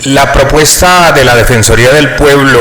La propuesta de la Defensoría del Pueblo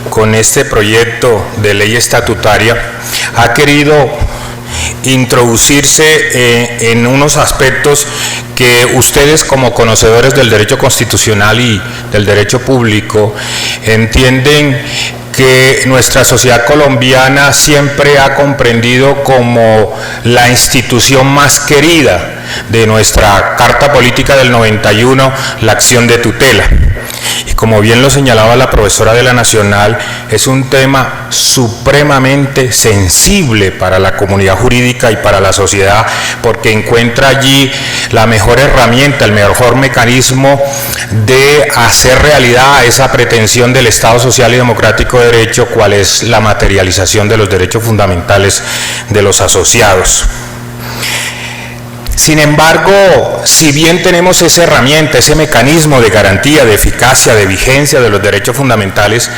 con este proyecto de ley estatutaria ha querido introducirse en unos aspectos que ustedes, como conocedores del derecho constitucional y del derecho público, entienden que nuestra sociedad colombiana siempre ha comprendido como la institución más querida de nuestra Carta Política del 91, la acción de tutela. Y como bien lo señalaba la profesora de la Nacional, es un tema supremamente sensible para la comunidad jurídica y para la sociedad, porque encuentra allí la mejor herramienta, el mejor mecanismo de hacer realidad esa pretensión del Estado social y democrático de derecho, cual es la materialización de los derechos fundamentales de los asociados. Sin embargo, si bien tenemos esa herramienta, ese mecanismo de garantía, de eficacia, de vigencia de los derechos fundamentales,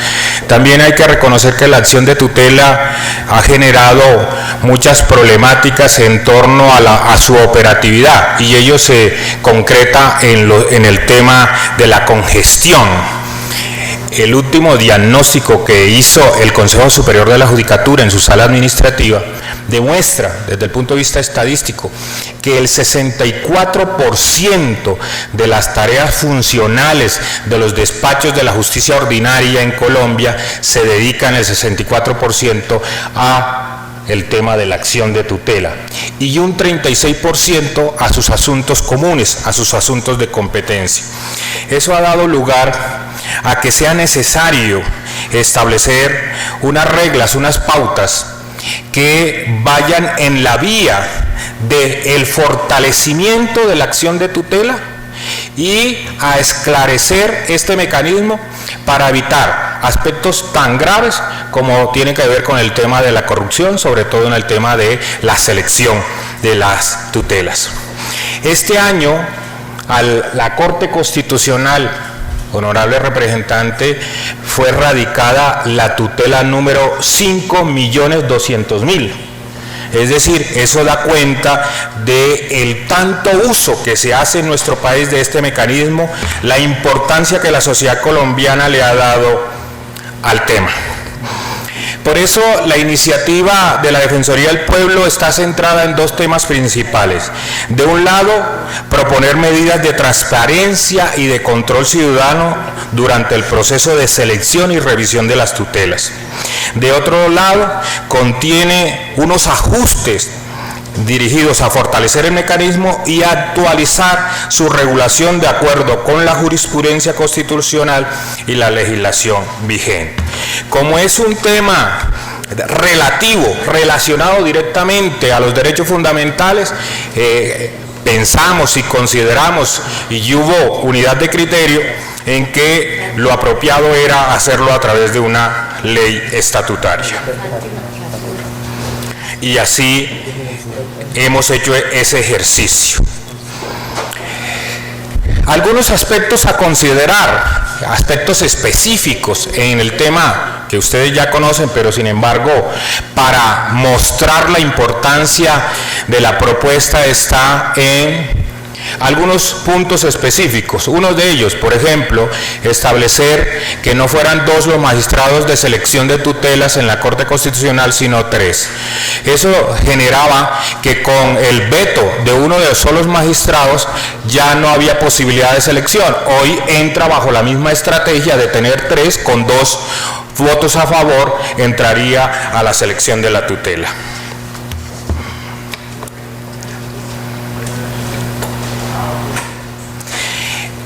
también hay que reconocer que la acción de tutela ha generado muchas problemáticas en torno a su operatividad, y ello se concreta en el tema de la congestión. El último diagnóstico que hizo el Consejo Superior de la Judicatura en su sala administrativa demuestra, desde el punto de vista estadístico, que el 64% de las tareas funcionales de los despachos de la justicia ordinaria en Colombia se dedican el 64% a el tema de la acción de tutela, y un 36% a sus asuntos comunes, a sus asuntos de competencia. Eso ha dado lugar a que sea necesario establecer unas reglas, unas pautas que vayan en la vía del fortalecimiento de la acción de tutela y a esclarecer este mecanismo para evitar aspectos tan graves como tienen que ver con el tema de la corrupción, sobre todo en el tema de la selección de las tutelas. Este año, la Corte Constitucional, honorable representante, fue radicada la tutela número 5.200.000. Es decir, eso da cuenta del tanto uso que se hace en nuestro país de este mecanismo, la importancia que la sociedad colombiana le ha dado al tema. Por eso la iniciativa de la Defensoría del Pueblo está centrada en dos temas principales. De un lado, proponer medidas de transparencia y de control ciudadano durante el proceso de selección y revisión de las tutelas. De otro lado, contiene unos ajustes dirigidos a fortalecer el mecanismo y a actualizar su regulación de acuerdo con la jurisprudencia constitucional y la legislación vigente. Como es un tema relacionado directamente a los derechos fundamentales, pensamos y consideramos, y hubo unidad de criterio, en que lo apropiado era hacerlo a través de una ley estatutaria. Y así hemos hecho ese ejercicio. Algunos aspectos a considerar, aspectos específicos en el tema que ustedes ya conocen, pero sin embargo, para mostrar la importancia de la propuesta está en algunos puntos específicos. Uno de ellos, por ejemplo, establecer que no fueran 2 los magistrados de selección de tutelas en la Corte Constitucional, sino 3. Eso generaba que con el veto de uno de los solos magistrados ya no había posibilidad de selección. Hoy entra bajo la misma estrategia de tener 3, con 2 votos a favor, entraría a la selección de la tutela.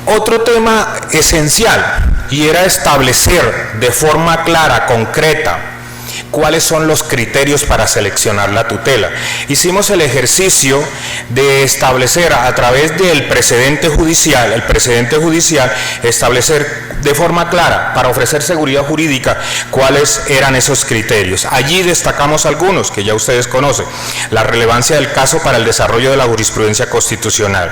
Otro tema esencial, y era establecer de forma clara, concreta, cuáles son los criterios para seleccionar la tutela. Hicimos el ejercicio de establecer a través del precedente judicial, establecer de forma clara, para ofrecer seguridad jurídica, cuáles eran esos criterios. Allí destacamos algunos que ya ustedes conocen: la relevancia del caso para el desarrollo de la jurisprudencia constitucional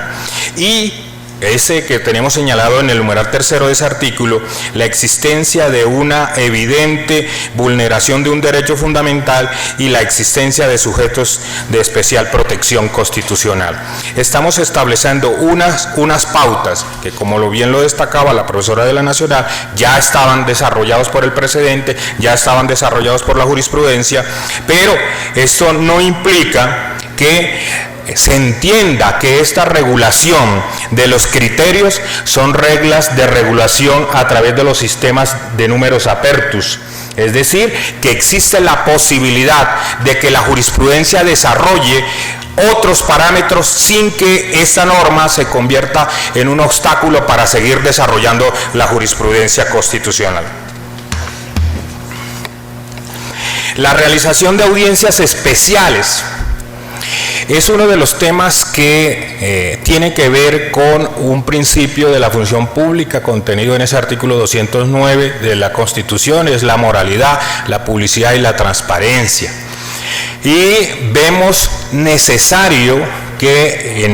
y ese que tenemos señalado en el numeral tercero de ese artículo, la existencia de una evidente vulneración de un derecho fundamental y la existencia de sujetos de especial protección constitucional. Estamos estableciendo unas pautas que, como bien lo destacaba la profesora de la Nacional, ya estaban desarrollados por el precedente, ya estaban desarrollados por la jurisprudencia, pero esto no implica que se entienda que esta regulación de los criterios son reglas de regulación a través de los sistemas de números apertus. Es decir, que existe la posibilidad de que la jurisprudencia desarrolle otros parámetros sin que esta norma se convierta en un obstáculo para seguir desarrollando la jurisprudencia constitucional. La realización de audiencias especiales es uno de los temas que tiene que ver con un principio de la función pública contenido en ese artículo 209 de la Constitución, es la moralidad, la publicidad y la transparencia. Y vemos necesario que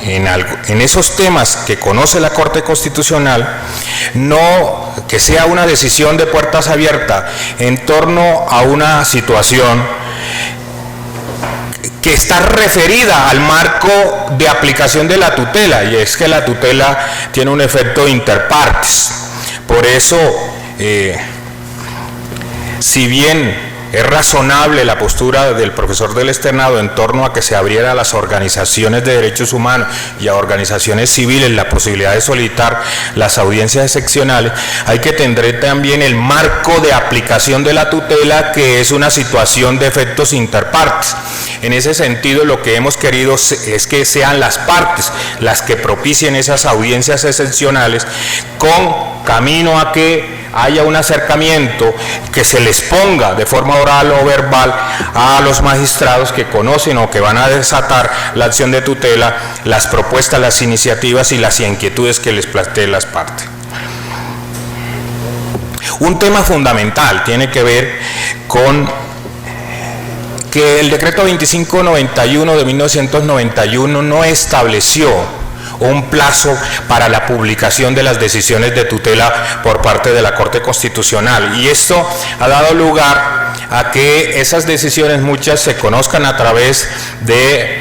en esos temas que conoce la Corte Constitucional, no que sea una decisión de puertas abiertas en torno a una situación que está referida al marco de aplicación de la tutela, y es que la tutela tiene un efecto inter partes. Por eso, si bien es razonable la postura del profesor del externado en torno a que se abriera a las organizaciones de derechos humanos y a organizaciones civiles la posibilidad de solicitar las audiencias excepcionales, hay que tener también el marco de aplicación de la tutela, que es una situación de efectos interpartes. En ese sentido, lo que hemos querido es que sean las partes las que propicien esas audiencias excepcionales, con camino a que haya un acercamiento, que se les ponga de forma oral o verbal a los magistrados que conocen o que van a desatar la acción de tutela, las propuestas, las iniciativas y las inquietudes que les planteen las partes. Un tema fundamental tiene que ver con que el decreto 2591 de 1991 no estableció un plazo para la publicación de las decisiones de tutela por parte de la Corte Constitucional, y esto ha dado lugar a que esas decisiones muchas se conozcan a través de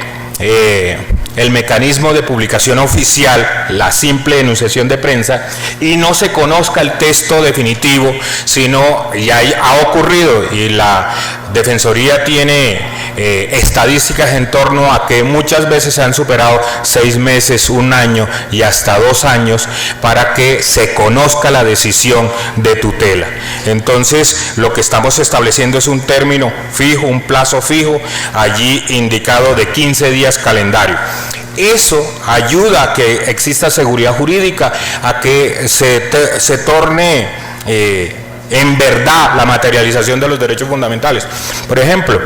el mecanismo de publicación oficial, la simple enunciación de prensa, y no se conozca el texto definitivo, sino ya ha ocurrido, y la Defensoría tiene estadísticas en torno a que muchas veces se han superado 6 meses, 1 año y hasta 2 años para que se conozca la decisión de tutela. Entonces, lo que estamos estableciendo es un término fijo, un plazo fijo, allí indicado de 15 días calendario. Eso ayuda a que exista seguridad jurídica, a que se torne en verdad la materialización de los derechos fundamentales. Por ejemplo,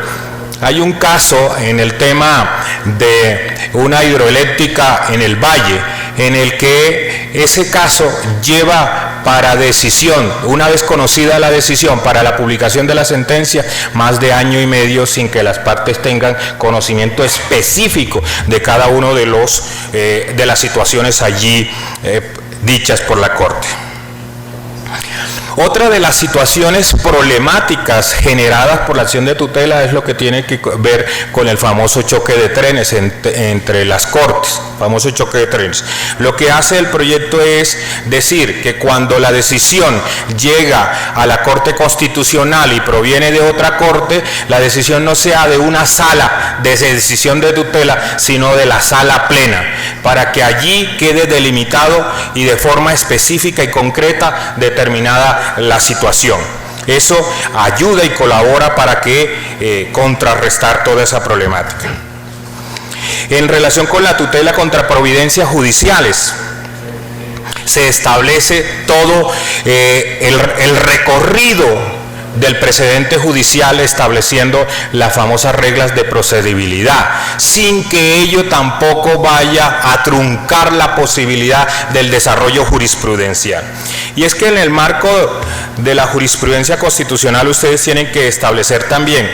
hay un caso en el tema de una hidroeléctrica en el Valle, en el que ese caso lleva para decisión, una vez conocida la decisión, para la publicación de la sentencia, más de 1 año y medio sin que las partes tengan conocimiento específico de cada uno de las situaciones allí dichas por la Corte. Otra de las situaciones problemáticas generadas por la acción de tutela es lo que tiene que ver con el famoso choque de trenes entre las Cortes, famoso choque de trenes. Lo que hace el proyecto es decir que cuando la decisión llega a la Corte Constitucional y proviene de otra Corte, la decisión no sea de una sala de decisión de tutela, sino de la sala plena, para que allí quede delimitado y de forma específica y concreta determinada la situación. Eso ayuda y colabora para que contrarrestar toda esa problemática. En relación con la tutela contra providencias judiciales, se establece todo el recorrido del precedente judicial, estableciendo las famosas reglas de procedibilidad, sin que ello tampoco vaya a truncar la posibilidad del desarrollo jurisprudencial. Y es que en el marco de la jurisprudencia constitucional ustedes tienen que establecer también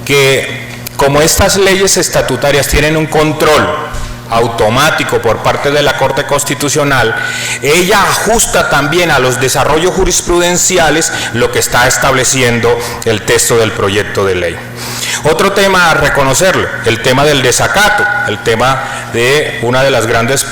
que, como estas leyes estatutarias tienen un control automático por parte de la Corte Constitucional, ella ajusta también a los desarrollos jurisprudenciales lo que está estableciendo el texto del proyecto de ley. Otro tema a reconocerlo, el tema del desacato, el tema de una de las grandes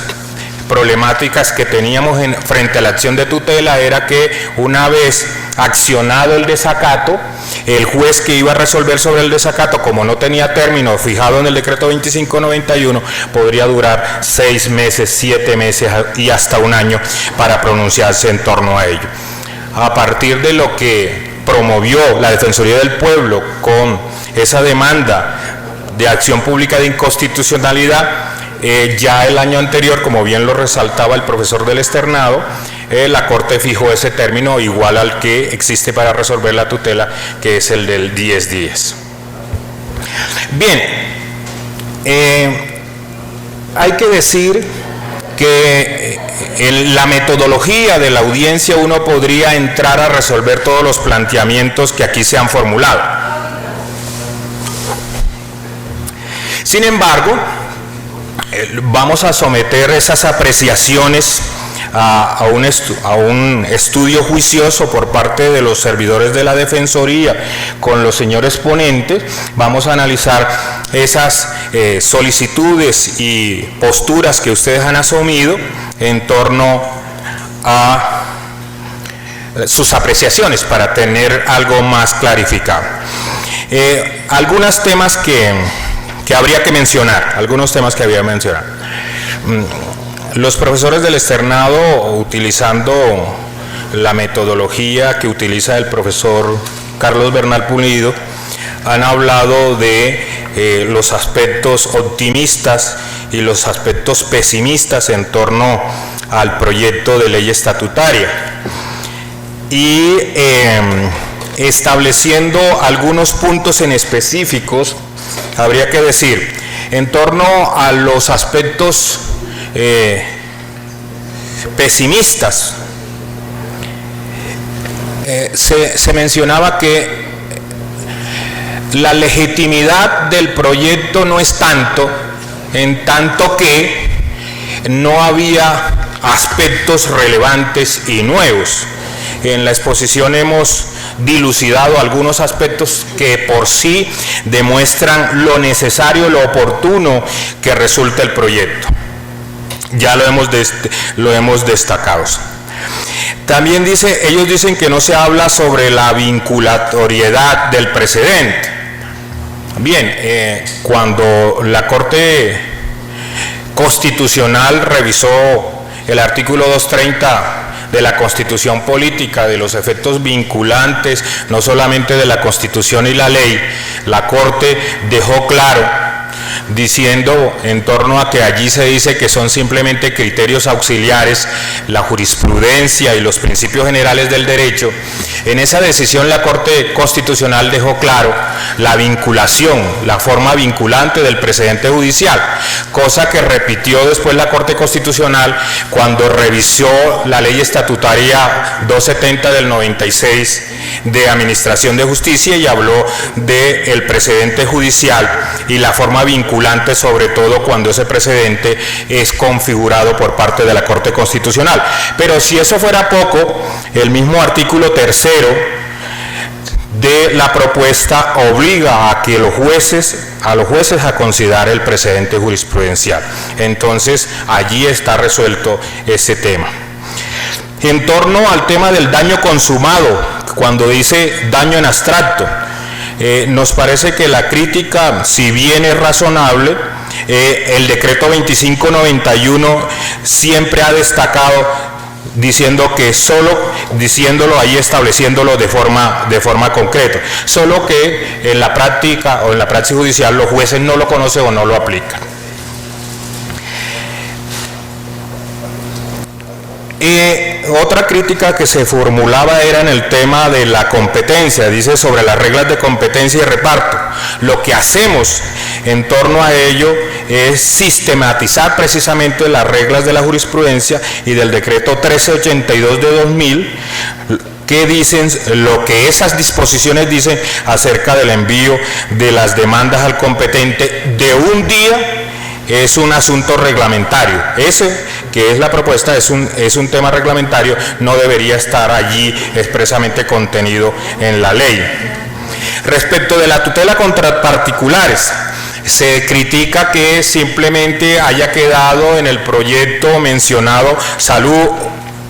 problemáticas que teníamos frente a la acción de tutela era que una vez accionado el desacato, el juez que iba a resolver sobre el desacato, como no tenía término fijado en el decreto 2591, podría durar 6 meses, 7 meses y hasta un año para pronunciarse en torno a ello. A partir de lo que promovió la Defensoría del Pueblo con esa demanda de acción pública de inconstitucionalidad, ya el año anterior, como bien lo resaltaba el profesor del externado, la Corte fijó ese término igual al que existe para resolver la tutela, que es el del 10 días. Bien, hay que decir que en la metodología de la audiencia uno podría entrar a resolver todos los planteamientos que aquí se han formulado. Sin embargo, vamos a someter esas apreciaciones a un estudio juicioso por parte de los servidores de la Defensoría con los señores ponentes. Vamos a analizar esas solicitudes y posturas que ustedes han asumido en torno a sus apreciaciones para tener algo más clarificado. Algunos temas que habría que mencionar, Los profesores del externado, utilizando la metodología que utiliza el profesor Carlos Bernal Pulido, han hablado de los aspectos optimistas y los aspectos pesimistas en torno al proyecto de ley estatutaria y estableciendo algunos puntos en específicos. Habría que decir, en torno a los aspectos pesimistas, se mencionaba que la legitimidad del proyecto no es tanto, en tanto que no había aspectos relevantes y nuevos. En la exposición hemos dilucidado algunos aspectos que por sí demuestran lo necesario, lo oportuno que resulta el proyecto. Ya lo hemos destacado. También ellos dicen que no se habla sobre la vinculatoriedad del precedente. Bien, cuando la Corte Constitucional revisó el artículo 230 de la Constitución Política, de los efectos vinculantes, no solamente de la Constitución y la ley, la Corte dejó claro, diciendo en torno a que allí se dice que son simplemente criterios auxiliares, la jurisprudencia y los principios generales del derecho. En esa decisión la Corte Constitucional dejó claro la vinculación, la forma vinculante del precedente judicial, cosa que repitió después la Corte Constitucional cuando revisó la ley estatutaria 270 del 96 de Administración de Justicia y habló del precedente judicial y la forma vinculante, sobre todo cuando ese precedente es configurado por parte de la Corte Constitucional. Pero si eso fuera poco, el mismo artículo 3º de la propuesta obliga a que los jueces a considerar el precedente jurisprudencial. Entonces, allí está resuelto ese tema. En torno al tema del daño consumado, cuando dice daño en abstracto, nos parece que la crítica, si bien es razonable, el decreto 2591 siempre ha destacado diciendo que diciéndolo ahí, estableciéndolo de forma concreta, solo que en la práctica o en la praxis judicial los jueces no lo conocen o no lo aplican. Otra crítica que se formulaba era en el tema de la competencia, dice sobre las reglas de competencia y reparto. Lo que hacemos en torno a ello es sistematizar precisamente las reglas de la jurisprudencia y del decreto 1382 de 2000, que dicen lo que esas disposiciones dicen acerca del envío de las demandas al competente de un día es un asunto reglamentario. Ese que es la propuesta es un tema reglamentario, no debería estar allí expresamente contenido en la ley. Respecto de la tutela contra particulares, se critica que simplemente haya quedado en el proyecto mencionado salud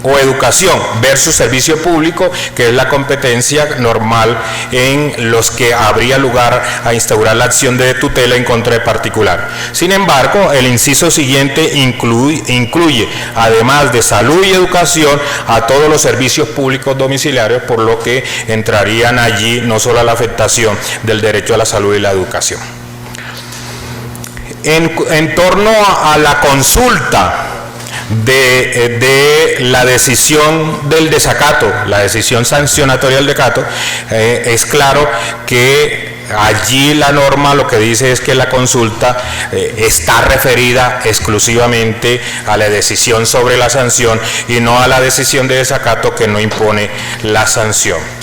o educación versus servicio público, que es la competencia normal en los que habría lugar a instaurar la acción de tutela en contra de particular. Sin embargo, el inciso siguiente incluye, además de salud y educación, a todos los servicios públicos domiciliarios, por lo que entrarían allí no solo la afectación del derecho a la salud y la educación. En torno a la consulta de la decisión del desacato, la decisión sancionatoria del desacato, es claro que allí la norma lo que dice es que la consulta está referida exclusivamente a la decisión sobre la sanción y no a la decisión de desacato, que no impone la sanción.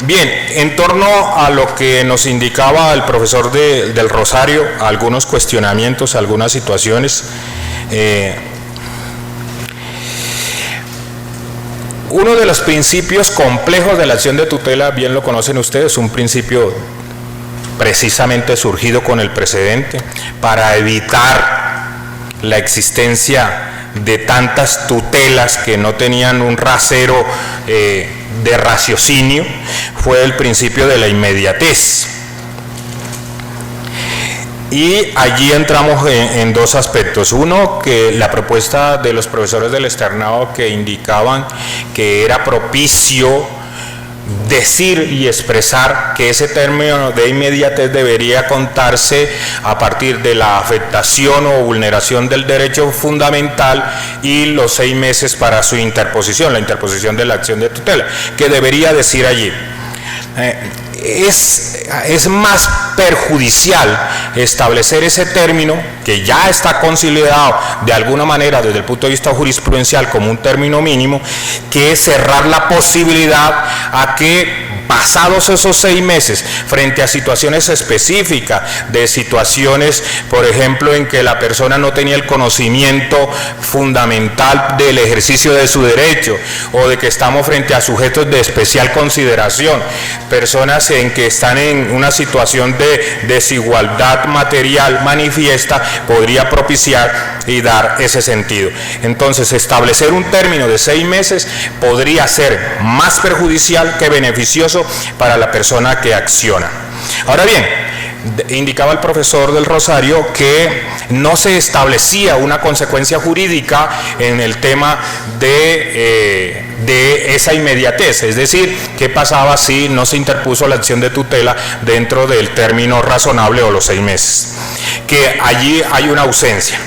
Bien, en torno a lo que nos indicaba el profesor del Rosario, algunos cuestionamientos, algunas situaciones. Uno de los principios complejos de la acción de tutela, bien lo conocen ustedes, un principio precisamente surgido con el precedente para evitar la existencia de tantas tutelas que no tenían un rasero de raciocinio, fue el principio de la inmediatez. Y allí entramos en dos aspectos. Uno, que la propuesta de los profesores del externado, que indicaban que era propicio decir y expresar que ese término de inmediatez debería contarse a partir de la afectación o vulneración del derecho fundamental y los 6 meses para su interposición, la interposición de la acción de tutela, que debería decir allí. Es más perjudicial establecer ese término, que ya está consolidado de alguna manera desde el punto de vista jurisprudencial como un término mínimo, que cerrar la posibilidad a que pasados esos 6 meses, frente a situaciones específicas, de situaciones, por ejemplo, en que la persona no tenía el conocimiento fundamental del ejercicio de su derecho, o de que estamos frente a sujetos de especial consideración, personas en que están en una situación de desigualdad material manifiesta, podría propiciar y dar ese sentido. Entonces, establecer un término de 6 meses podría ser más perjudicial que beneficioso para la persona que acciona. Ahora bien, indicaba el profesor del Rosario que no se establecía una consecuencia jurídica en el tema de esa inmediatez, es decir, qué pasaba si no se interpuso la acción de tutela dentro del término razonable o los 6 meses, que allí hay una ausencia.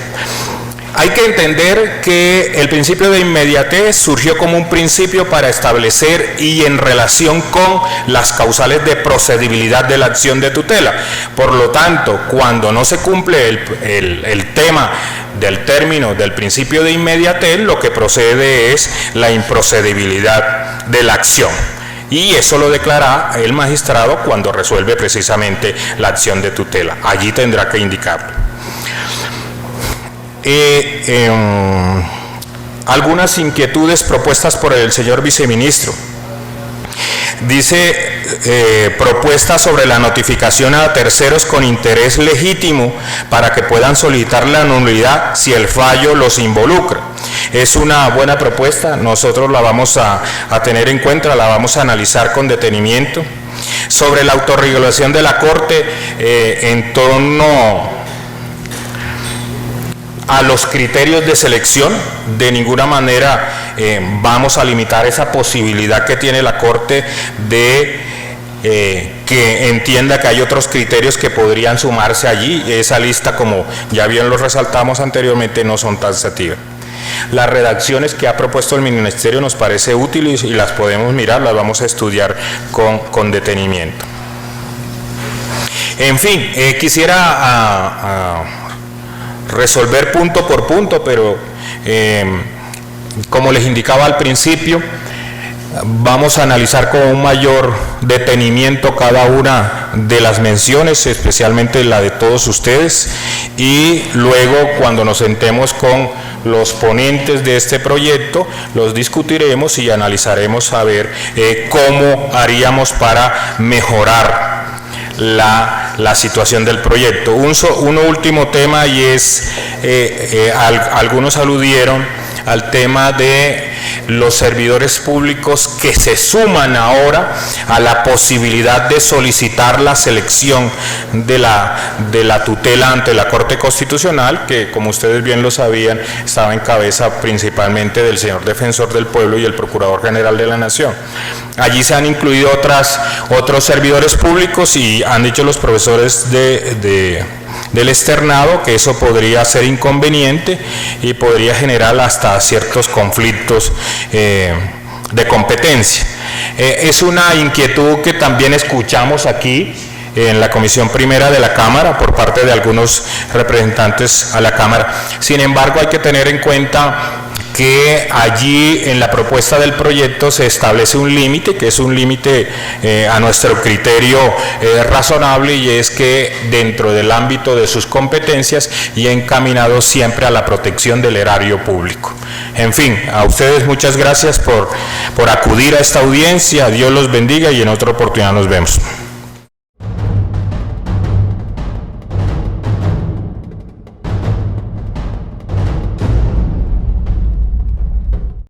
Hay que entender que el principio de inmediatez surgió como un principio para establecer y en relación con las causales de procedibilidad de la acción de tutela. Por lo tanto, cuando no se cumple el tema del término del principio de inmediatez, lo que procede es la improcedibilidad de la acción. Y eso lo declara el magistrado cuando resuelve precisamente la acción de tutela. Allí tendrá que indicarlo. Algunas inquietudes propuestas por el señor viceministro. Dice, propuestas sobre la notificación a terceros con interés legítimo para que puedan solicitar la nulidad si el fallo los involucra. Es una buena propuesta, nosotros la vamos a tener en cuenta, la vamos a analizar con detenimiento. Sobre la autorregulación de la Corte en torno a los criterios de selección, de ninguna manera vamos a limitar esa posibilidad que tiene la Corte de que entienda que hay otros criterios que podrían sumarse allí. Esa lista, como ya bien lo resaltamos anteriormente, no son taxativas. Las redacciones que ha propuesto el Ministerio nos parece útiles y las podemos mirar, las vamos a estudiar con detenimiento. En fin, quisiera resolver punto por punto, pero como les indicaba al principio, Vamos a analizar con un mayor detenimiento cada una de las menciones, especialmente la de todos ustedes, y luego cuando nos sentemos con los ponentes de este proyecto, los discutiremos y analizaremos a ver cómo haríamos para mejorar la situación del proyecto. Un último tema, y es, algunos aludieron al tema de los servidores públicos que se suman ahora a la posibilidad de solicitar la selección de la tutela ante la Corte Constitucional, que como ustedes bien lo sabían, estaba en cabeza principalmente del señor Defensor del Pueblo y el Procurador General de la Nación. Allí se han incluido otros servidores públicos, y han dicho los profesores del externado que eso podría ser inconveniente y podría generar hasta ciertos conflictos de competencia. Es una inquietud que también escuchamos aquí en la Comisión Primera de la Cámara por parte de algunos representantes a la Cámara. Sin embargo, hay que tener en cuenta que allí en la propuesta del proyecto se establece un límite, que es un límite a nuestro criterio razonable, y es que dentro del ámbito de sus competencias y encaminado siempre a la protección del erario público. En fin, a ustedes muchas gracias por acudir a esta audiencia. Dios los bendiga y en otra oportunidad nos vemos.